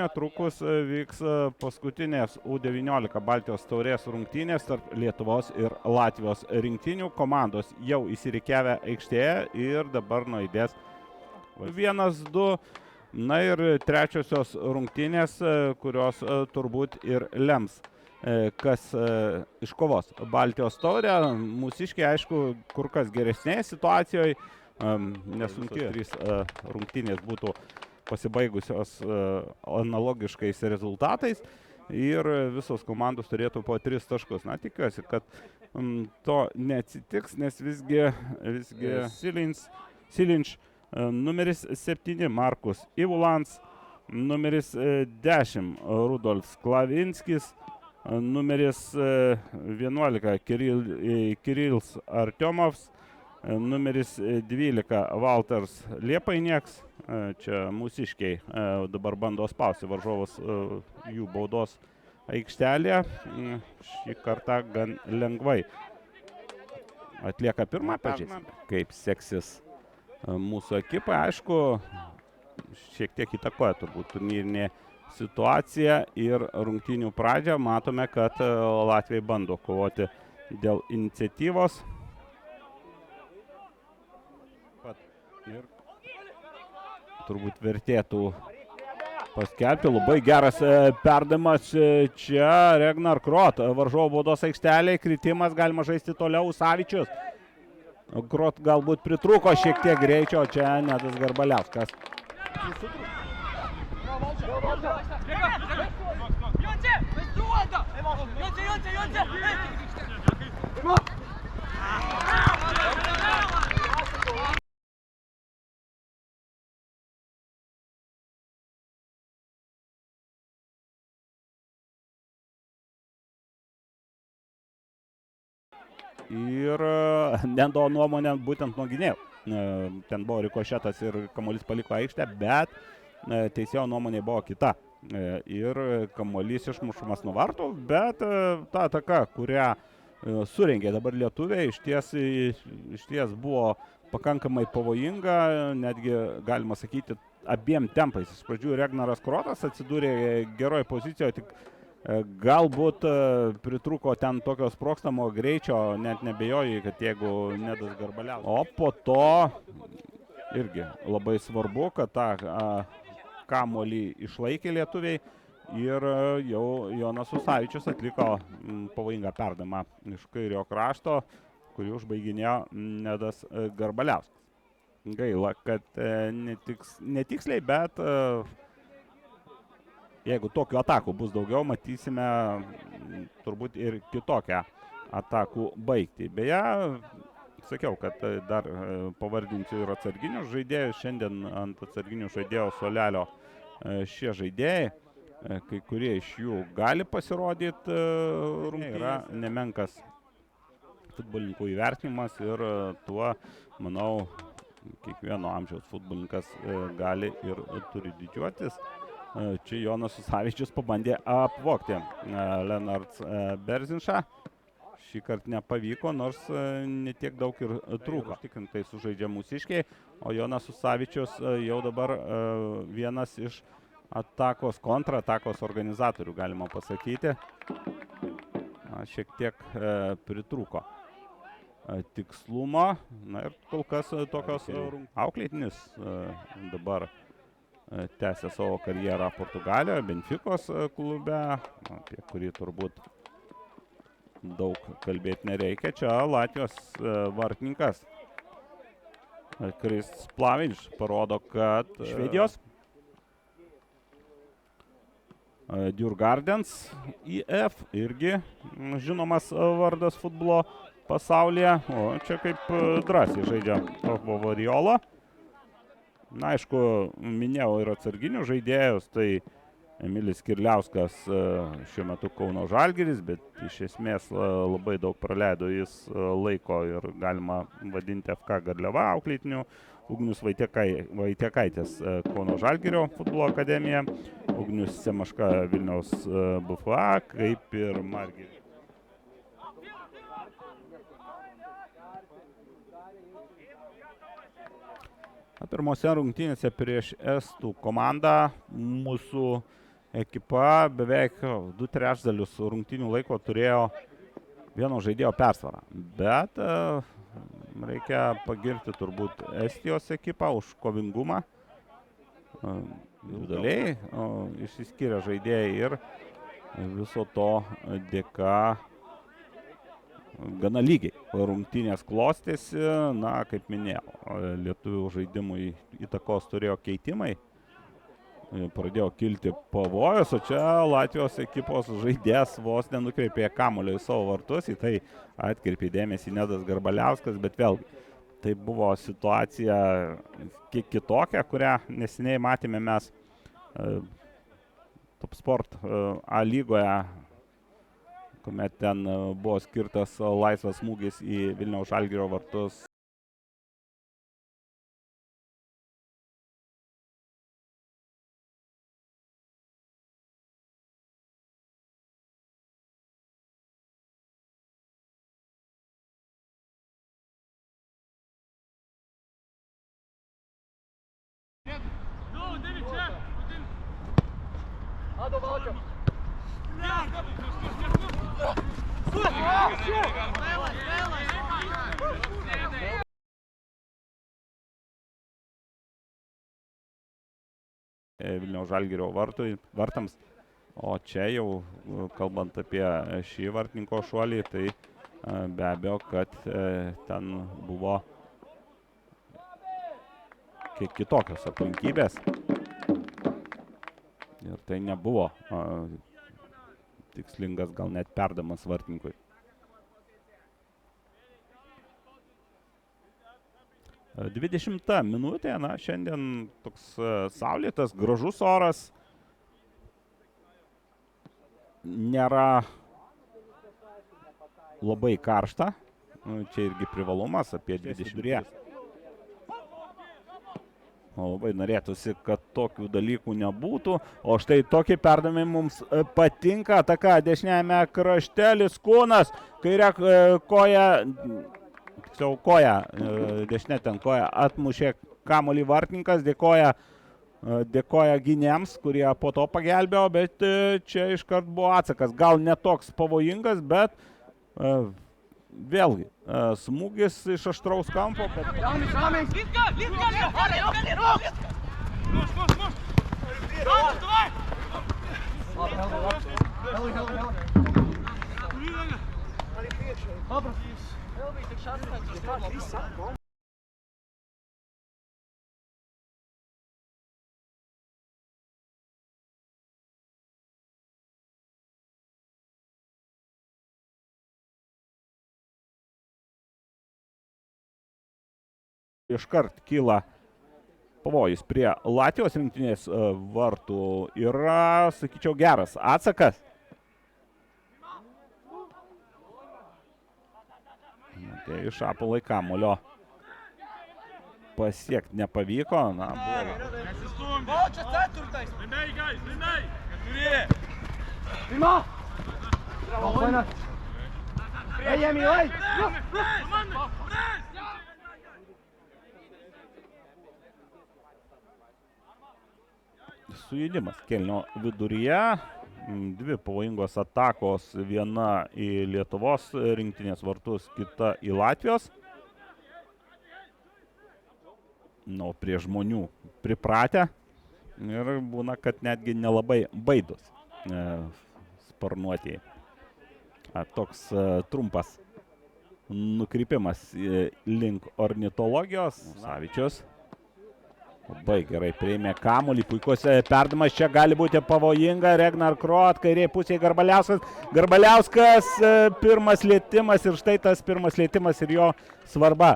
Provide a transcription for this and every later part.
netrukus vyks paskutinės U19 Baltijos taurės rungtynės tarp Lietuvos ir Latvijos rinktinių. Komandos jau įsirikiavę aikštėje ir dabar nuaidės 1-2. Na ir trečiosios rungtynės, kurios turbūt ir lems, kas iškovos Baltijos taurę. Mūsiškiai, aišku, kur kas geresnėje situacijoje, nesunki trys rungtynės būtų pasibaigusios analogiškais rezultatais ir visos komandos turėtų po 3 taškus. Na, tikiuosi, kad to neatsitiks, nes visgi Silinč, numeris 7 Markus Ivulans, numeris 10 Rudolfs Klavinskis, numeris 11 Kirils Artiomovs, numeris 12 Valters Liepainieks. Čia mūsiškiai dabar bando spausti varžovus jų baudos aikštelėje. Šį kartą gan lengvai atlieka pirmą pažeidimą. Kaip seksis mūsų ekipai, aišku, šiek tiek įtakoja turbūt turnyrinė situacija ir rungtynių pradžią. Matome, kad Latviai bando kovoti dėl iniciatyvos. Ir turbūt vertėtų paskelbti. Labai geras perdavimas čia Regnar Krot. Varžovų baudos aikštelėje kritimas, galima žaisti toliau. Savičius. Krot galbūt pritrūko šiek tiek greičio, čia Nedas Garbaliauskas. Ir Nendo nuomonė būtent nuo gynėjų. Ten buvo rikošetas ir kamuolys paliko aikštę, bet teisėjo nuomonė buvo kita. Ir kamuolys išmušamas nuo vartų, bet ta ataka, kurią surengė dabar lietuviai, iš ties buvo pakankamai pavojinga, netgi galima sakyti abiem tempais. Iš pradžių Regnaras Krotas atsidūrė geroje pozicijoje, tik galbūt pritrūko ten tokio sprogstamo greičio, net nebejoju, kad jeigu Nedas Garbaliauskas. O po to irgi labai svarbu, kad tą kamuolį išlaikė lietuviai ir jau Jonas Usavičius atliko pavojingą perdavimą iš kairio krašto, kurį užbaiginėjo Nedas Garbaliauskas. Gaila, kad netiksliai, bet jeigu tokių atakų bus daugiau, matysime turbūt ir kitokią atakų baigtį. Beje, sakiau, kad dar pavardinsiu ir atsarginius žaidėjus. Šiandien ant atsarginių žaidėjo suolelio šie žaidėjai. Kai kurie iš jų gali pasirodyti rungtynėse. Yra nemenkas futbolininkų įvertinimas ir tuo, manau, kiekvieno amžiaus futbolininkas gali ir turi didžiuotis. Čia Jonas Usavičius pabandė apvogti Lenards Berzinšą. Šį kartą nepavyko, nors netiek daug ir trūko. Tikrintai sužaidžia mūsiškiai, o Jonas Usavičius jau dabar vienas iš kontratakos organizatorių, galima pasakyti. Šiek tiek pritrūko tikslumo. Na ir kol kas tokios auklėtinis dabar tęsia savo karjerą Portugalijoje, Benficos klube, apie kurį turbūt daug kalbėti nereikia. Čia Latvijos vartininkas Kristis Plavič parodo, kad Švedijos Djurgardens IF irgi žinomas vardas futbolo pasaulyje. O čia kaip drąsiai žaidžia Variolo. Na, aišku, minėjau ir atsarginių žaidėjus, tai Emilis Kirliauskas šiuo metu Kauno Žalgiris, bet iš esmės labai daug praleido jis laiko ir galima vadinti FK Garliava auklėtiniu. Ugnius Vaitiekaitis Kauno Žalgirio futbolo akademija, Ugnius Semaška Vilniaus BFA, kaip ir Margiris. Pirmose rungtynėse prieš estų komandą mūsų ekipa beveik 2/3 rungtynių laiko turėjo vieno žaidėjo persvarą. Bet reikia pagirti turbūt Estijos ekipą už kovingumą. Individualiai išsiskiria žaidėjai ir viso to dėka gana lygiai rungtynės klostėsi. Na, kaip minėjau, lietuvių žaidimui įtakos turėjo keitimai. Pradėjo kilti pavojus, o čia Latvijos ekipos žaidėjas vos nenukreipė kamuolio į savo vartus. Į tai atkreipė dėmesį Nedas Garbaliauskas, bet vėlgi tai buvo situacija kiek kitokia, kurią neseniai matėme mes Top Sport A lygoje, kuomet ten buvo skirtas laisvas smūgis į Vilniaus Žalgirio vartus. Vilniaus Žalgirio vartams. O čia jau, kalbant apie šį vartininko šuolį, tai be abejo, kad ten buvo kiek kitokios aplinkybės. Ir tai nebuvo tikslingas gal net perdamas vartininkui. 20 minutė, na, šiandien toks saulėtas, gražus oras. Nėra labai karšta. Čia irgi privalumas apie 20. Labai norėtųsi, kad tokių dalykų nebūtų. O štai tokie perdavimai mums patinka. Ataka dešiniajame krašte, Liskūnas, kairė koja, tiksliau koja, dešinė ten koja, atmušė kamuolį vartininkas, dėkoja gynėjams, kurie po to pagelbėjo, bet čia iškart buvo atsakas. Gal netoks pavojingas, bet vėlgi smūgis iš aštraus kampo. Iškart kyla pavojus prie Latvijos rinktinės vartų. Yra, sakyčiau, geras atsakas. Tai iš Apolai kamuolio pasiekti nepavyko. Na, buvo. Sujudimas kėlinio viduryje. Dvi pavojingos atakos, viena į Lietuvos rinktinės vartus, kita į Latvijos. Nu, prie žmonių pripratę ir būna, kad netgi nelabai baidus sparnuotieji. Toks trumpas nukrypimas link ornitologijos. Savičius labai gerai priėmė kamuolį, puikus perdavimas, čia gali būti pavojinga. Regnar Krot, kairėje pusėje Garbaliauskas. Garbaliauskas, pirmas lietimas ir štai tas pirmas lietimas ir jo svarba.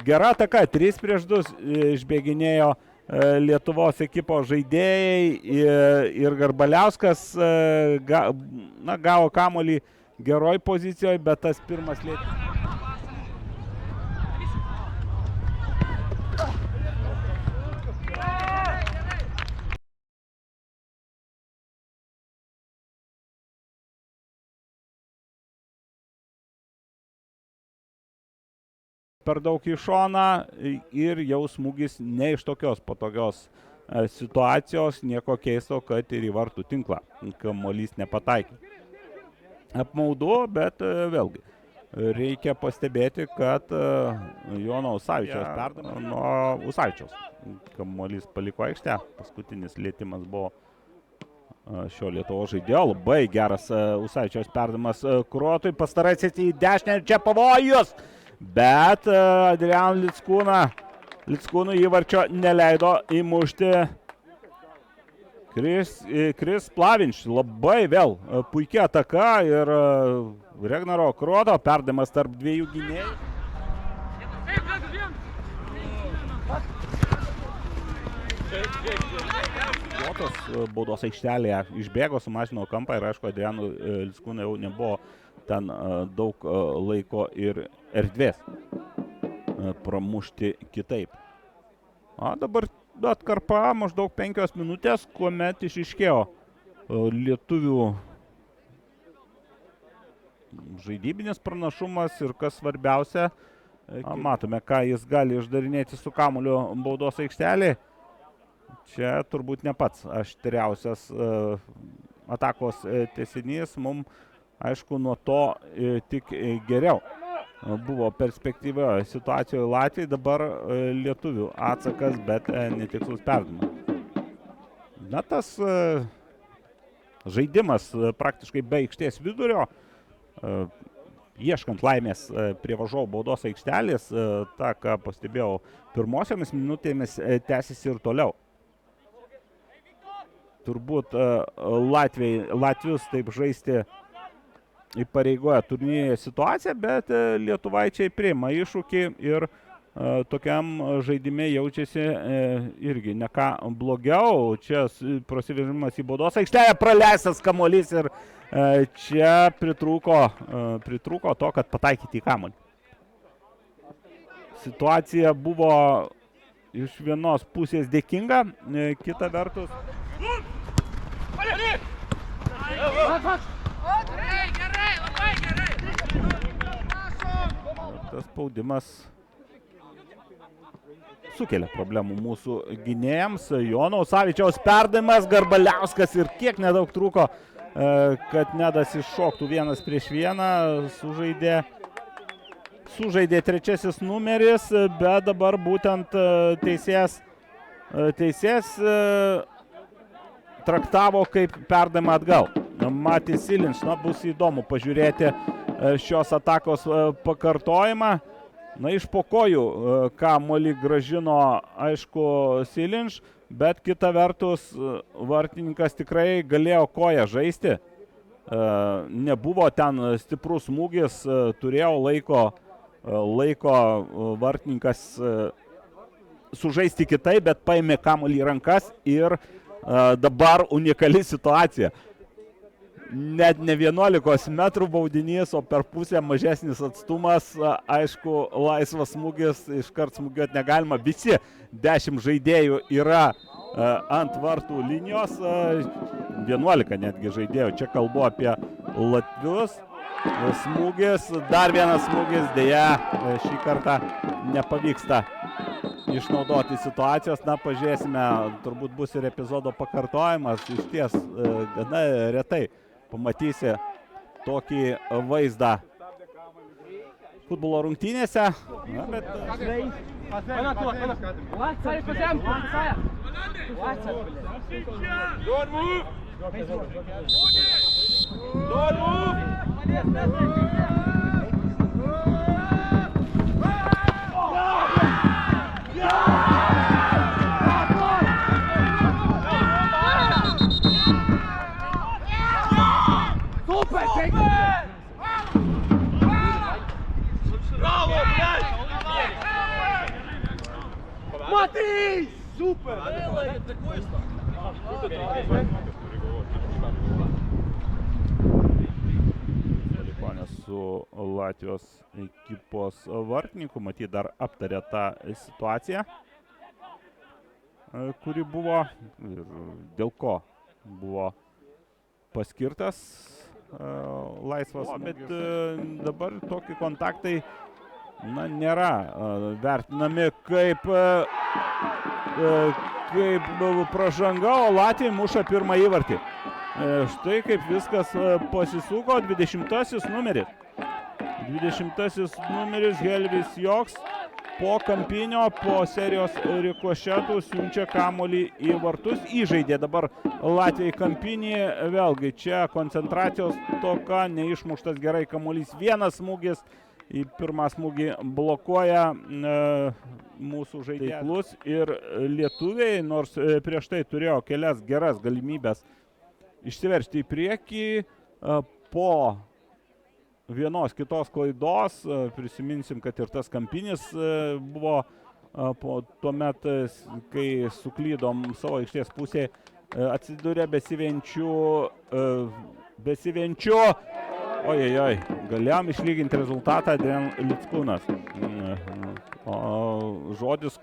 Gera ataka, 3-2 išbėginėjo Lietuvos ekipos žaidėjai ir Garbaliauskas gavo kamuolį geroj pozicijoje, bet tas pirmas lietimas. Per daug į šoną ir jau smūgis ne iš tokios patogios situacijos, nieko keisto, kad ir į vartų tinklą kamuolys nepataikė. Apmaudu, bet vėlgi reikia pastebėti, kad Jono Usavičiaus perdavimas nuo Usavičiaus. Kamuolys paliko aikštę, paskutinis lietimas buvo šio Lietuvos žaidėjo. Labai geras Usavičiaus perdavimas Kurotui, pastarasis į dešinę, čia pavojus, bet Adrian Lickūnui įvarčio neleido įmušti Kris Plavinč. Labai vėl puikia ataka ir Regnaro Kuroto perdavimas tarp dviejų gynėjų. Kurotas baudos aikštelėje išbėgo, sumažino kampą ir aišku, Adrianui Lickūnui jau nebuvo ten daug laiko ir erdvės pramušti kitaip. Dabar atkarpa maždaug 5 minutės, kuomet išryškėjo lietuvių žaidybinis pranašumas ir kas svarbiausia, matome, ką jis gali išdarinėti su kamuoliu baudos aikštelė. Čia turbūt ne pats aštriausias atakos tęsinys, mums aišku nuo to tik geriau. Buvo perspektyvioje situacijoje Latvijai, dabar lietuvių atsakas, bet netikslus perdavimas. Na, tas žaidimas praktiškai be aikštės vidurio, ieškant laimės prie varžovų baudos aikštelės, tą, ką pastebėjau pirmosiomis minutėmis, tęsiasi ir toliau. Turbūt Latvius taip žaisti įpareigoja turnyrinė situacija, bet lietuvaičiai priima iššūkį ir tokiam žaidime jaučiasi irgi ne ką blogiau. Čia prasiveržimas į baudos aikštelę, praleistas kamuolys ir čia pritrūko to, kad pataikyti į kamuolį. Situacija buvo iš vienos pusės dėkinga, kita vertus. Tas spaudimas sukelia problemų mūsų gynėjams. Jono Usavičiaus perdavimas, Garbaliauskas ir kiek nedaug trūko, kad Nedas iššoktų 1-1, sužaidė trečiasis numeris, bet dabar būtent teisėjas traktavo kaip perdavimą atgal. Matis Silinč, bus įdomu pažiūrėti šios atakos pakartojimą. Iš po kojų kamuolį grąžino, aišku, Silinč, bet kita vertus vartininkas tikrai galėjo koją žaisti. Nebuvo ten stiprus smūgis, turėjo laiko vartininkas sužaisti kitaip, bet paėmė kamuolį į rankas ir dabar unikali situacija. Net ne 11 metrų baudinys, o per pusę mažesnis atstumas. Aišku, laisvas smūgis, iškart smūgiuoti negalima. Visi 10 žaidėjų yra ant vartų linijos. 11 netgi žaidėjų. Čia kalbu apie latvius. Smūgis, dar vienas smūgis. Deja, šį kartą nepavyksta išnaudoti situacijos. Pažiūrėsime, turbūt bus ir epizodo pakartojimas. Iš ties gana retai pamatysi tokį vaizdą futbolo rungtynėse. Bet Матвей! Супер! Likonė su Latvijos ekipos vartininku, matyt, dar aptarė tą situaciją, kuri buvo ir dėl ko buvo paskirtas laisvas. Bet dabar tokie kontaktai na, nėra vertinami kaip pražanga, o Latvija muša pirmą įvartį. Štai kaip viskas pasisuko, 20-asis numeris. 20-asis numeris Helvis Joks po kampinio, po serijos rikošetų siunčia kamuolį į vartus, įžaidė dabar Latvijai kampinį, vėlgi čia koncentracijos toka, neišmuštas gerai kamuolys, vienas smūgis, į pirmą smūgį blokuoja mūsų žaidėjas ir lietuviai, nors prieš tai turėjo kelias geras galimybės išsiveržti į priekį, po vienos kitos klaidos, prisiminsim, kad ir tas kampinis buvo tuomet, kai suklydom savo aikštės pusėje, atsidūrė besivenčių, ojejoj, galėjom išlyginti rezultatą Adrian Lickūnas. Žodis,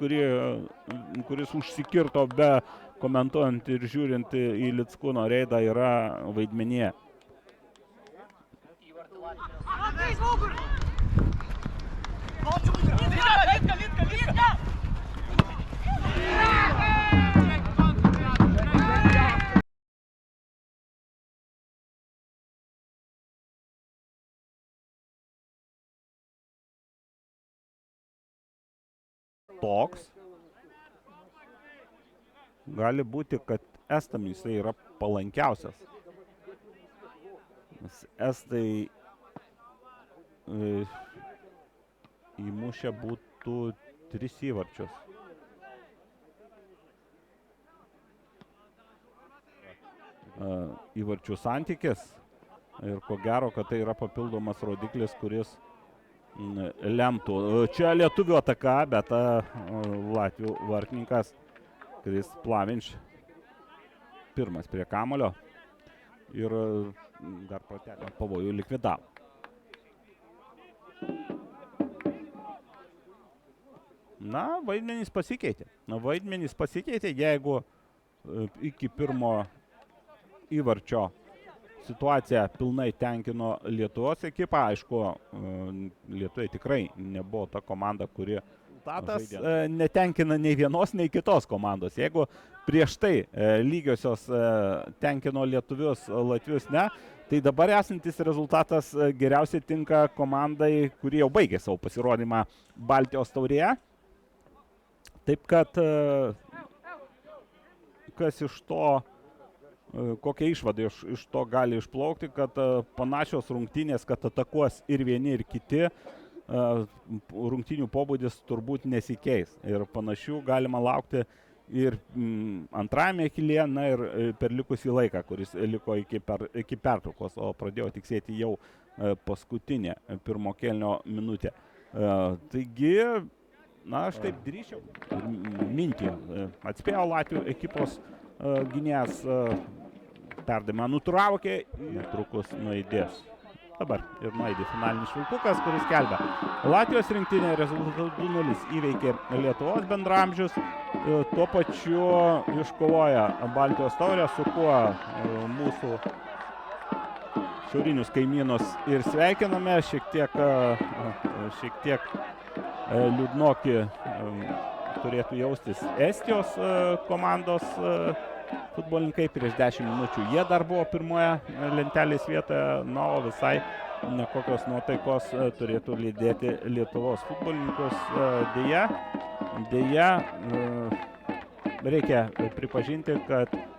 kuris užsikirto be komentuojant ir žiūrint į Lickūno reidą, yra vaidmenyje. Toks. Gali būti, kad estam jisai yra palankiausias. Estai įmušę būtų 3 įvarčius. Įvarčių santykis ir ko gero, kad tai yra papildomas rodiklis, kuris lemtų. Čia lietuvių ataka, bet latvių vartininkas Kris Plavinč pirmas prie kamulio ir dar pratelio pavojų likvidavo. Na, vaidmenys pasikeitė, jeigu iki pirmo įvarčio situacija pilnai tenkino Lietuvos ekipą. Aišku, lietuviai tikrai nebuvo ta komanda, kuri netenkina nei vienos, nei kitos komandos. Jeigu prieš tai lygiosios tenkino lietuvius, latvius ne, tai dabar esantis rezultatas geriausiai tinka komandai, kurie jau baigė savo pasirodymą Baltijos taurėje. Taip kad kas iš to, kokia išvada iš to gali išplaukti, kad panašios rungtynės, kad atakuos ir vieni, ir kiti, rungtynių pobūdis turbūt nesikeis. Ir panašių galima laukti ir antrajame kėlinyje, na ir per likusį laiką, kuris liko iki pertraukos, o pradėjo tiksėti jau paskutinė pirmo kėlinio minutė. Taigi, na, aš taip drįsčiau mintį. Atspėjo Latvių ekipos gynėjas, perdavimą nutraukė, netrukus nuaidės. Dabar ir nuaidė finalinis švilpukas, kuris skelbia. Latvijos rinktinė rezultatu 2-0 įveikė Lietuvos bendramžius, tuo pačiu iškovoja Baltijos taurę, su kuo mūsų šiaurinius kaimynus ir sveikiname. Šiek tiek liūdnoki turėtų jaustis Estijos komandos futbolininkai. Prieš 10 minučių jie dar buvo pirmoje lentelės vietoje, na, o visai nekokios nuotaikos turėtų lydėti Lietuvos futbolininkus. Deja, reikia pripažinti, kad